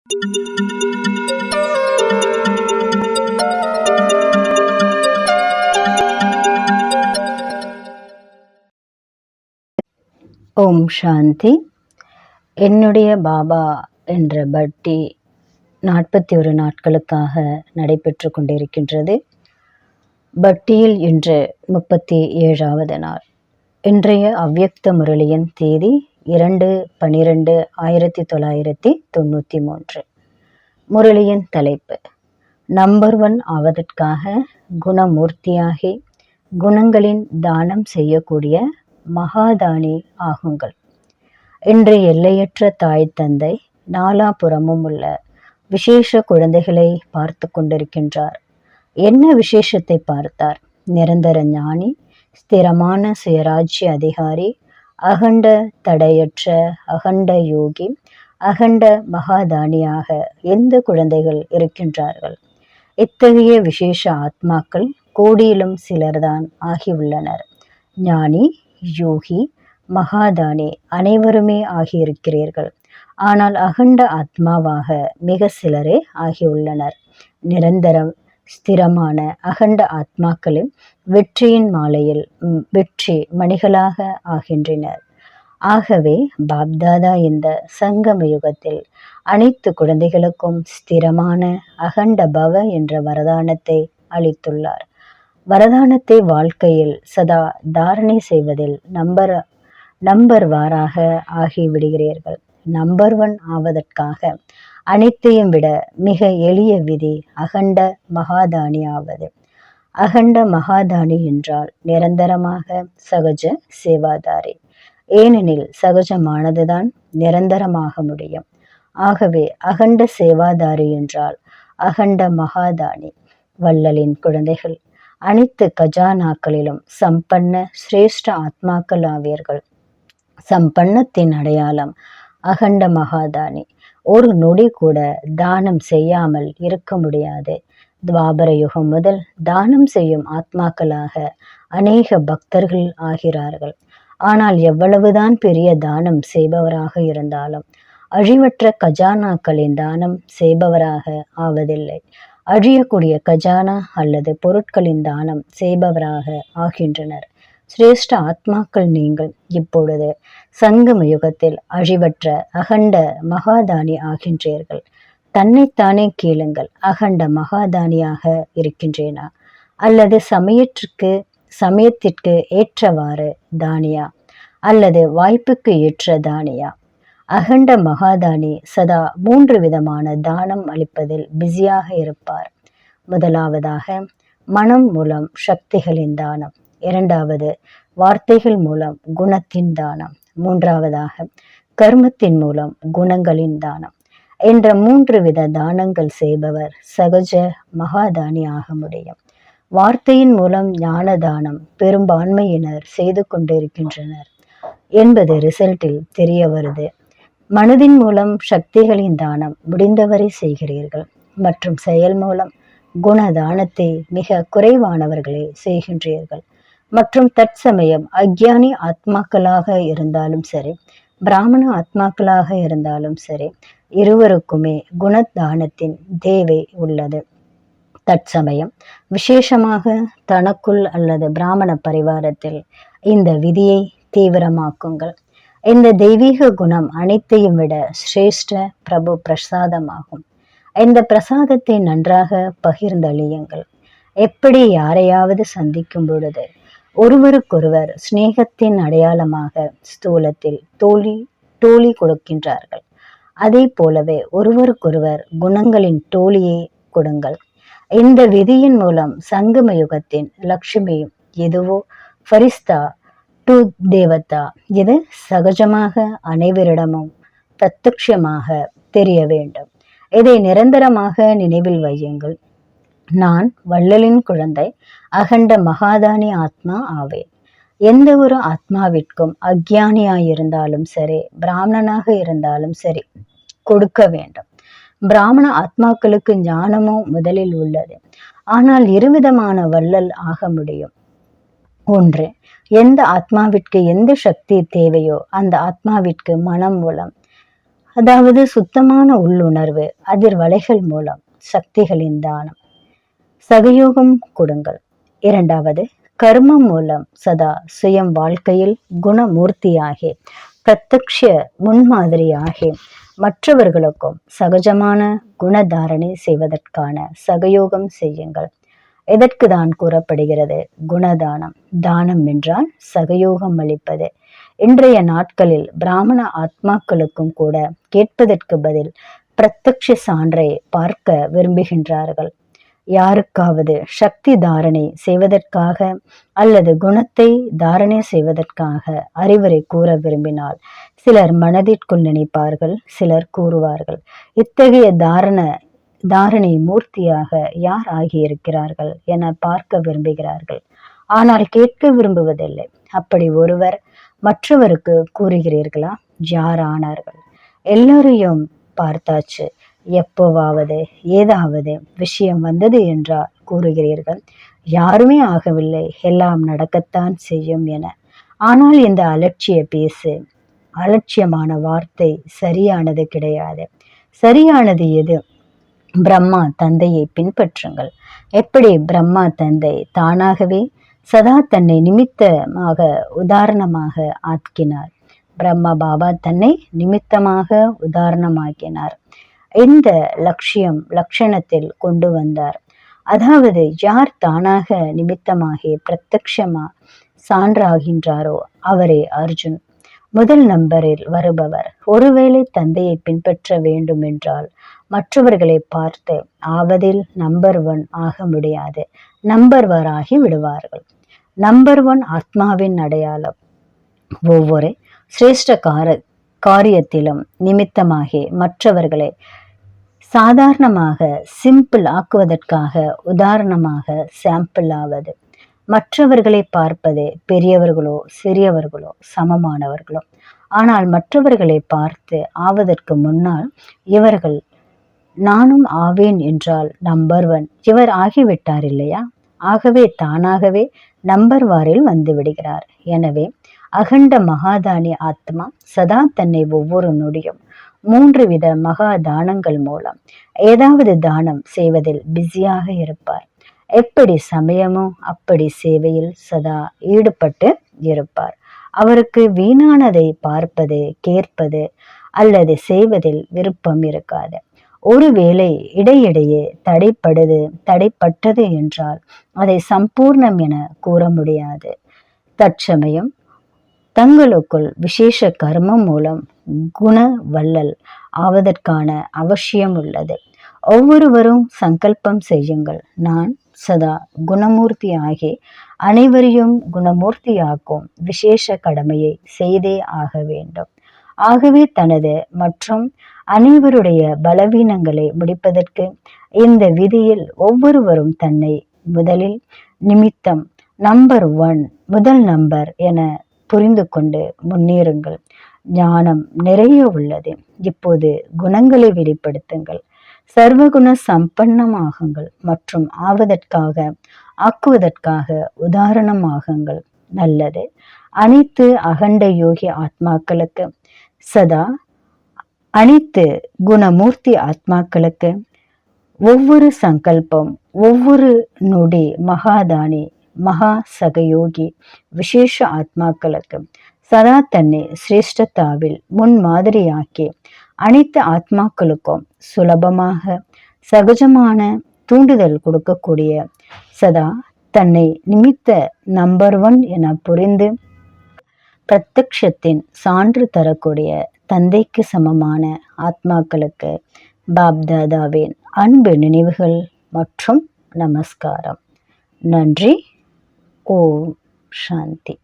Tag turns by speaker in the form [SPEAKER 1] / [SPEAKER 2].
[SPEAKER 1] ஓம் சாந்தி. என்னுடைய பாபா என்ற பட்டி 41 நாட்களுக்காக நடைபெற்று கொண்டிருக்கின்றது. பட்டியில் இன்று 37வது நாள். இன்றைய அவ்யக்த முரளியின் தேதி 2/12/1993. முரளியின் தலைப்பு நம்பர் 1 ஆவதற்காக குணமூர்த்தியாகி குணங்களின் தானம் செய்யக்கூடிய மகாதானி ஆகுங்கள். இன்று எல்லையற்ற தாய் தந்தை நாலாபுறமும் உள்ள விசேஷ குழந்தைகளை பார்த்து கொண்டிருக்கின்றார். என்ன விசேஷத்தை பார்த்தார்? நிரந்தர ஞானி, ஸ்திரமான சுயராஜ்ய அதிகாரி, அகண்ட தடையற்ற அகண்ட யோகி, அகண்ட மகாதானியாக எந்த குழந்தைகள் இருக்கின்றார்கள்? இத்தகைய விசேஷ ஆத்மாக்கள் கோடியிலும் சிலர்தான் ஆகியுள்ளனர். ஞானி, யோகி, மகாதானி அனைவருமே ஆகியிருக்கிறீர்கள். ஆனால் அகண்ட ஆத்மாவாக மிக சிலரே ஆகியுள்ளனர். நிரந்தரம் ஸ்திரமான அகண்ட ஆத்மாக்களின் வெற்றியின் மாலையில் வெற்றி மணிகளாக ஆகின்றனர். ஆகவே பாப்தாதா இந்த சங்கம யுகத்தில் அனைத்து குழந்தைகளுக்கும் ஸ்திரமான அகண்ட பவ என்ற வரதானத்தை அளித்துள்ளார். வரதானத்தை வாழ்க்கையில் சதா தாரணை செய்வதில் நம்பர் வாராக ஆகிவிடுகிறீர்கள். நம்பர் 1 ஆவதற்காக அனைத்தையும் விட மிக எளிய விதி அகண்ட மகாதானி ஆவது. அகண்ட மகாதானி என்றால் நிரந்தரமாக சகஜ சேவாதாரி. ஏனெனில் சகஜமானதுதான் நிரந்தரமாக முடியும். ஆகவே அகண்ட சேவாதாரி என்றால் அகண்ட மகாதானி. வள்ளலின் குழந்தைகள் அனைத்து கஜானாக்களிலும் சம்பன்ன சிரேஷ்ட ஆத்மாக்கள் ஆவீர்கள். சம்பன்னத்தின் அடையாளம் அகண்ட மகாதானி. ஒரு நொடி கூட தானம் செய்யாமல் இருக்க முடியாது. துவாபர யுகம் முதல் தானம் செய்யும் ஆத்மாக்களாக அநேக பக்தர்கள் ஆகிறார்கள். ஆனால் எவ்வளவுதான் பெரிய தானம் செய்பவராக இருந்தாலும் அழிவற்ற கஜானாக்களின் தானம் செய்பவராக ஆவதில்லை. அழியக்கூடிய கஜானா அல்லது பொருட்களின் தானம் செய்பவராக ஆகின்றனர். சிரேஷ்ட ஆத்மாக்கள் நீங்கள் இப்பொழுது சங்கம யுகத்தில் அழிவற்ற அகண்ட மகாதானி ஆகின்றீர்கள். தன்னைத்தானே கேளுங்கள், அகண்ட மகாதானியாக இருக்கின்றேனா அல்லது சமயத்திற்கு ஏற்றவாறு தானியா அல்லது வாய்ப்புக்கு ஏற்ற தானியா? அகண்ட மகாதானி சதா 3 விதமான தானம் அளிப்பதில் பிஸியாக இருப்பார். முதலாவதாக மனம் மூலம் சக்திகளின் தானம், இரண்டாவது வார்த்தைகள் மூலம் குணத்தின் தானம், மூன்றாவதாக கர்மத்தின் மூலம் குணங்களின் தானம் என்ற 3 வித தானங்கள் செய்பவர் சகஜ மகாதானி ஆக முடியும். வார்த்தையின் மூலம் ஞான தானம் பெரும்பான்மையினர் செய்து கொண்டிருக்கின்றனர் என்பது ரிசல்ட்டில் தெரிய வருது. மனதின் மூலம் சக்திகளின் தானம் முடிந்தவரை செய்கிறீர்கள் மற்றும் செயல் மூலம் குணதானத்தை மிக குறைவானவர்களே செய்கின்றீர்கள். மற்றும் தற்சமயம் அக்ஞானி ஆத்மாக்களாக இருந்தாலும் சரி, பிராமண ஆத்மாக்களாக இருந்தாலும் சரி, இருவருக்குமே குணதானத்தின் தேவை உள்ளது. தற்சமயம் விசேஷமாக தனக்குள் அல்லது பிராமண பரிவாரத்தில் இந்த விதியை தீவிரமாக்குங்கள். இந்த தெய்வீக குணம் அனைத்தையும் விட சிரேஷ்ட பிரபு பிரசாதமாகும். இந்த பிரசாதத்தை நன்றாக பகிர்ந்தளியுங்கள். எப்படி யாரையாவது சந்திக்கும் பொழுது ஒருவருக்கொருவர் சிநேகத்தின் அடையாளமாக ஸ்தூலத்தில் தோழி கொடுக்கின்றார்கள், அதே போலவே ஒருவருக்கொருவர் குணங்களின் தோழியை கொடுங்கள். இந்த விதியின் மூலம் சங்கம யுகத்தின் லட்சுமியும் எதுவோ ஃபரிஸ்தா டு தேவதா இது சகஜமாக அனைவரிடமும் பிரத்யட்சமாக தெரிய வேண்டும். இதை நிரந்தரமாக நினைவில் வையுங்கள். நான் வள்ளலின் குழந்தை, அகண்ட மகாதானி ஆத்மா ஆவேன். எந்த ஒரு ஆத்மாவிற்கும் அக்ஞானியாயிருந்தாலும் சரி, பிராமணனாக இருந்தாலும் சரி கொடுக்க வேண்டும். பிராமண ஆத்மாக்களுக்கு ஞானமும் முதலில் உள்ளது. ஆனால் 2 விதமான வள்ளல் ஆக முடியும். ஒன்று, எந்த ஆத்மாவிற்கு எந்த சக்தி தேவையோ அந்த ஆத்மாவிற்கு மனம் மூலம் அதாவது சுத்தமான உள்ளுணர்வு அதிர்வலைகள் மூலம் சக்திகளின் தானம். சகயோகம் கொடுங்கள். இரண்டாவது, கர்மம் மூலம் சதா சுயம் வாழ்க்கையில் குணமூர்த்தியாகி பிரத்யக்ஷ முன்மாதிரியாகி மற்றவர்களுக்கும் சகஜமான குணதாரணை செய்வதற்கான சகயோகம் செய்யுங்கள். எதற்கு தான் கூறப்படுகிறது குணதானம்? தானம் என்றால் சகயோகம் அளிப்பது. இன்றைய நாட்களில் பிராமண ஆத்மாக்களுக்கும் கூட கேட்பதற்கு பதில் பிரத்யக்ஷ சான்றை பார்க்க விரும்புகின்றார்கள். யாருக்காவது சக்தி தாரணை செய்வதற்காக அல்லது குணத்தை தாரணை செய்வதற்காக அறிவுரை கூற விரும்பினால் சிலர் மனதிற்குள் நினைப்பார்கள், சிலர் கூறுவார்கள், இத்தகைய தாரணை மூர்த்தியாக யார் ஆகியிருக்கிறார்கள் என பார்க்க விரும்புகிறார்கள். ஆனால் கேட்க விரும்புவதில்லை. அப்படி ஒருவர் மற்றவருக்கு கூறுகிறீர்களா? யார் ஆனார்கள்? எல்லாரையும் பார்த்தாச்சு, எப்போவாவது ஏதாவது விஷயம் வந்தது என்றால் கூறுகிறீர்கள், யாருமே ஆகவில்லை, எல்லாம் நடக்கத்தான் செய்யும் என. ஆனால் இந்த அலட்சியமான வார்த்தை சரியானது கிடையாது. சரியானது எது? பிரம்மா தந்தையை பின்பற்றுங்கள். எப்படி பிரம்மா தந்தை தானாகவே சதா தன்னை நிமித்தமாக உதாரணமாக ஆக்கினார். பிரம்மா பாபா தன்னை நிமித்தமாக உதாரணமாக்கினார். இந்த லட்சணத்தில் கொண்டு வந்தார். அதாவது யார் தானாக நிமித்தமாகி பிரத்யக்ஷமா சான்றாகின்றாரோ அவரே அர்ஜுன். முதல் நம்பரில் வருபவர். ஒருவேளை தந்தையை பின்பற்ற வேண்டும் என்றால் மற்றவர்களை பார்த்து ஆவதில் நம்பர் 1 ஆக முடியாது, நம்பர் 1 ஆகி விடுவார்கள். நம்பர் 1 ஆத்மாவின் அடையாளம். ஒவ்வொரு சிரேஷ்ட காரியத்திலும் நிமித்தமாகி மற்றவர்களை சாதாரணமாக சிம்பிள் ஆக்குவதற்காக உதாரணமாக சாம்பிள் ஆவது. மற்றவர்களை பார்ப்பது பெரியவர்களோ சிறியவர்களோ சமமானவர்களோ. ஆனால் மற்றவர்களை பார்த்து ஆவதற்கு முன்னால் இவர்கள் நானும் ஆவேன் என்றால் நம்பர் 1 இவர் ஆகிவிட்டார் இல்லையா? ஆகவே தானாகவே நம்பர் வாரில் வந்து விடுகிறார். எனவே அகண்ட மகாதானி ஆத்மா சதா தன்னை ஒவ்வொரு நொடியும் 3 வித மகா தானங்கள் மூலம் ஏதாவது தானம் செய்வதில் பிஸியாக இருப்பார். எப்படி சமயமோ அப்படி சேவையில் சதா ஈடுபட்டு இருப்பார். அவருக்கு வீணானதை பார்ப்பது, கேட்பது அல்லது செய்வதில் விருப்பம் இருக்காது. ஒருவேளை இடையிடையே தடைப்பட்டது என்றால் அதை சம்பூர்ணம் என கூற முடியாது. தற்சமயம் தங்களுக்குள் விசேஷ கர்மம் மூலம் குண வள்ளல் ஆவதற்கான அவசியம் உள்ளது. ஒவ்வொருவரும் சங்கல்பம் செய்யுங்கள், நான் சதா குணமூர்த்தி ஆகி அனைவரையும் குணமூர்த்தியாக்கும் விசேஷ கடமையை செய்தே ஆக வேண்டும். ஆகவே தனது மற்றும் அனைவருடைய பலவீனங்களை முடிப்பதற்கு இந்த விதியில் ஒவ்வொருவரும் தன்னை முதலில் நிமித்தம் நம்பர் 1 முதல் நம்பர் என புரிந்து கொண்டு முன்னேறுங்கள். ஞானம் நிறைய உள்ளது. இப்போது குணங்களை வெளிப்படுத்துங்கள். சர்வகுண சம்பன்னமாகுங்கள் மற்றும் ஆக்குவதற்காக உதாரணமாகுங்கள். நல்லது. அனைத்து அகண்ட யோகி ஆத்மாக்களுக்கு சதா, அனைத்து குணமூர்த்தி ஆத்மாக்களுக்கு ஒவ்வொரு சங்கல்பம், ஒவ்வொரு நொடி மகாதானி மகா சகயோகி விசேஷ ஆத்மாக்களுக்கு சதா தன்னை சிரேஷ்டத்தாவில் முன்மாதிரியாக்கி அனைத்து ஆத்மாக்களுக்கும் சுலபமாக சகஜமான தூண்டுதல் கொடுக்கக்கூடிய சதா தன்னை நிமித்த நம்பர் 1 என புரிந்து பிரத்யக்ஷத்தின் சான்று தரக்கூடிய தந்தைக்கு சமமான ஆத்மாக்களுக்கு பாப்தாதாவின் அன்பு நினைவுகள் மற்றும் நமஸ்காரம். நன்றி. ஓம் சாந்தி.